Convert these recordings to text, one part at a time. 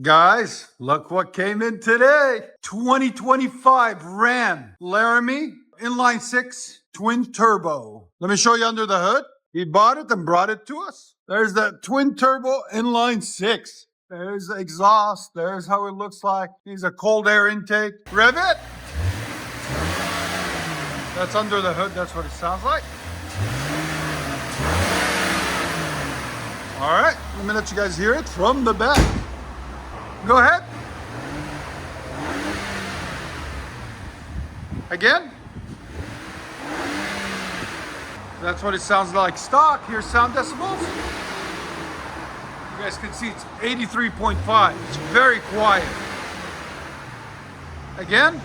Guys, look what came in today. 2025 Ram Laramie inline 6 twin turbo. Let me show you under the hood. He bought it and brought it to us. There's that twin turbo inline 6. There's the exhaust. There's how it looks like. Needs a cold air intake. Rev it. That's under the hood. That's what it sounds like. All right, let me let you guys hear it from the back. Go ahead. Again. That's what it sounds like stock. Here's sound decibels. You guys can see it's 83.5. It's very quiet. Again.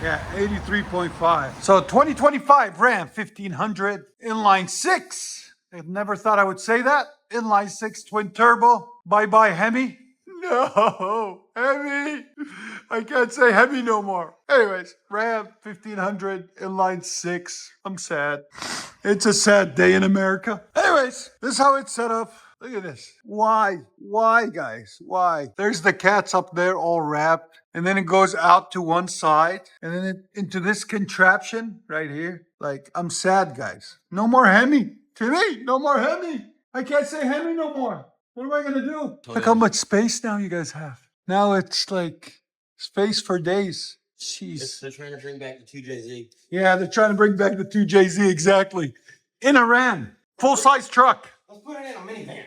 Yeah, 83.5. So 2025 Ram 1500 inline 6. I never thought I would say that. Inline 6 twin turbo. Bye-bye Hemi. No, Hemi. I can't say Hemi no more. Anyways, Ram 1500 inline 6. I'm sad. It's a sad day in America. Anyways, this is how it's set up. Look at this. Why? Why, guys? Why? There's the cats up there all wrapped. And then it goes out to one side. And then into this contraption right here. Like, I'm sad, guys. No more Hemi. To me, no more Hemi. I can't say Hemi no more. What am I going to do? Look how much space now you guys have. Now it's like space for days. Jeez. They're trying to bring back the 2JZ. Yeah, they're trying to bring back the 2JZ, exactly. In a Ram. Full-size truck. Let's put it in a minivan.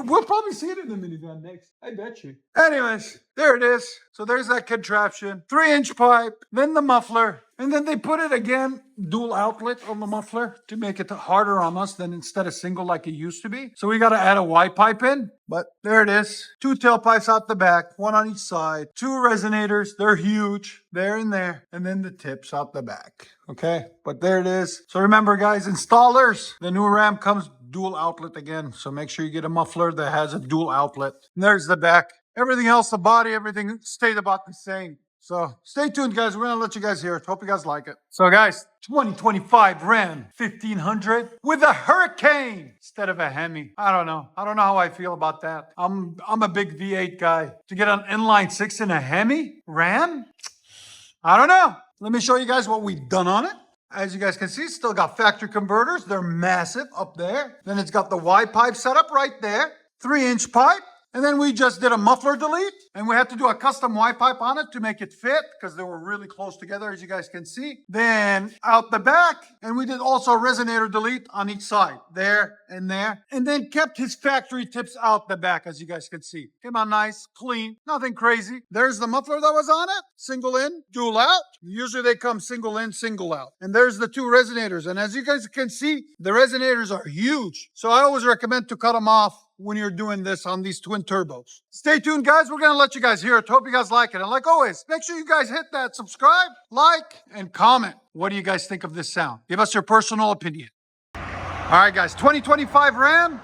We'll probably see it in the minivan next. I bet you. Anyways, there it is. So there's that contraption. 3-inch pipe, then the muffler, and then they put it again, dual outlet on the muffler to make it harder on us than instead of single like it used to be. So we got to add a Y pipe in, but there it is. 2 tailpipes out the back, 1 on each side, 2 resonators. They're huge, there and there, and then the tips out the back. Okay, but there it is. So remember, guys, installers, the new Ram comes dual outlet again. So make sure you get a muffler that has a dual outlet. And there's the back. Everything else, the body, everything stayed about the same. So stay tuned, guys. We're going to let you guys hear it. Hope you guys like it. So, guys, 2025 Ram 1500 with a Hurricane instead of a Hemi. I don't know. I don't know how I feel about that. I'm a big V8 guy. To get an inline 6 in a Hemi Ram? I don't know. Let me show you guys what we've done on it. As you guys can see, it's still got factory converters. They're massive up there. Then it's got the Y pipe set up right there. 3-inch pipe. And then we just did a muffler delete. And we had to do a custom Y pipe on it to make it fit because they were really close together, as you guys can see. Then out the back. And we did also a resonator delete on each side. There and there. And then kept his factory tips out the back, as you guys can see. Came out nice, clean, nothing crazy. There's the muffler that was on it. Single in, dual out. Usually they come single in, single out. And there's the 2 resonators. And as you guys can see, the resonators are huge. So I always recommend to cut them off when you're doing this on these twin turbos. Stay tuned, guys. We're going to let you guys hear it. Hope you guys like it. And like always, make sure you guys hit that subscribe, like, and comment. What do you guys think of this sound? Give us your personal opinion. All right, guys. 2025 Ram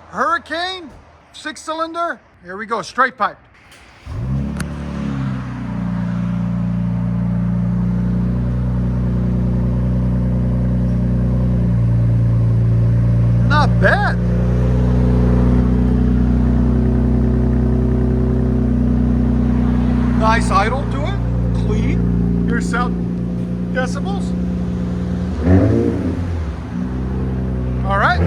Hurricane 6-cylinder. Here we go. Straight pipe. Not bad. Nice idle to it, clean. Here's sound decibels. All right.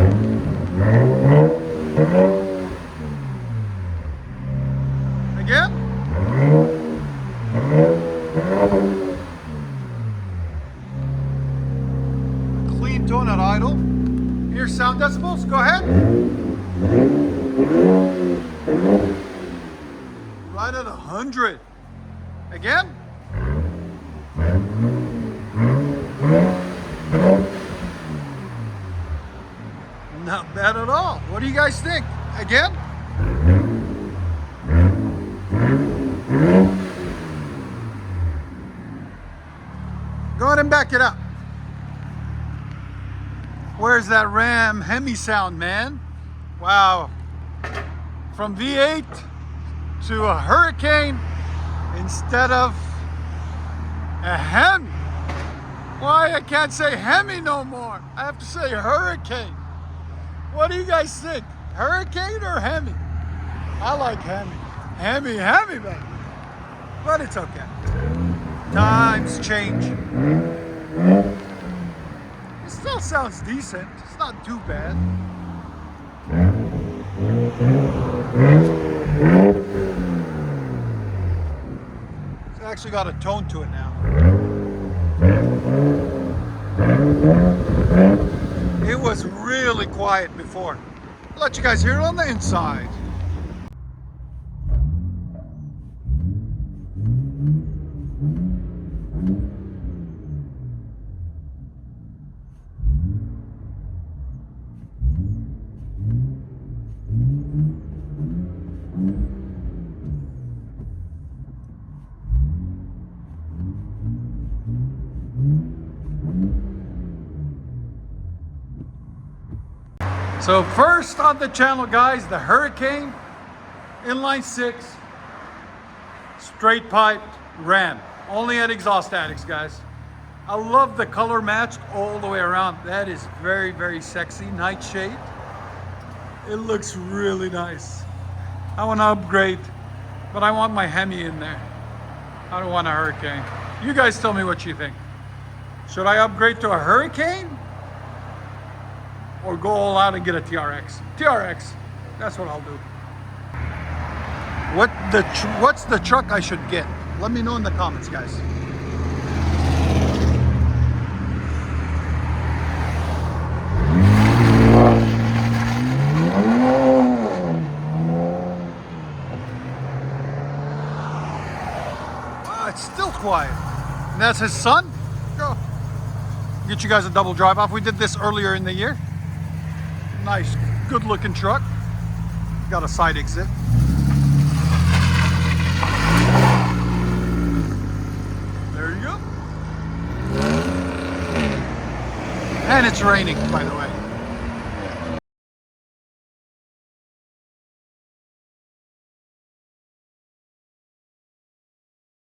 Again. Clean tone at idle. Here's sound decibels. Go ahead. Right at 100. Again. Not bad at all. What do you guys think? Again. Go ahead and back it up. Where's that Ram Hemi sound, man? Wow. From V8 to a Hurricane instead of a Hemi. Why I can't say Hemi no more? I have to say Hurricane. What do you guys think? Hurricane or Hemi? I like Hemi. Hemi, baby. But it's okay. Times change. It still sounds decent. It's not too bad. It's actually got a tone to it now. It was really quiet before. I'll let you guys hear it on the inside. So first on the channel, guys, the Hurricane inline 6 straight piped Ram, only at Exhaust Addicts, guys. I love the color matched all the way around. That is very, very sexy. Nightshade. It looks really nice. I want to upgrade, but I want my Hemi in there. I don't want a Hurricane. You guys tell me what you think. Should I upgrade to a Hurricane? Or go all out and get a TRX? TRX, that's what I'll do. What's the truck I should get? Let me know in the comments, guys. Wow, it's still quiet. And that's his son? Go. Get you guys a double drive off. We did this earlier in the year. Nice, good looking truck. Got a side exit. There you go. And it's raining, by the way.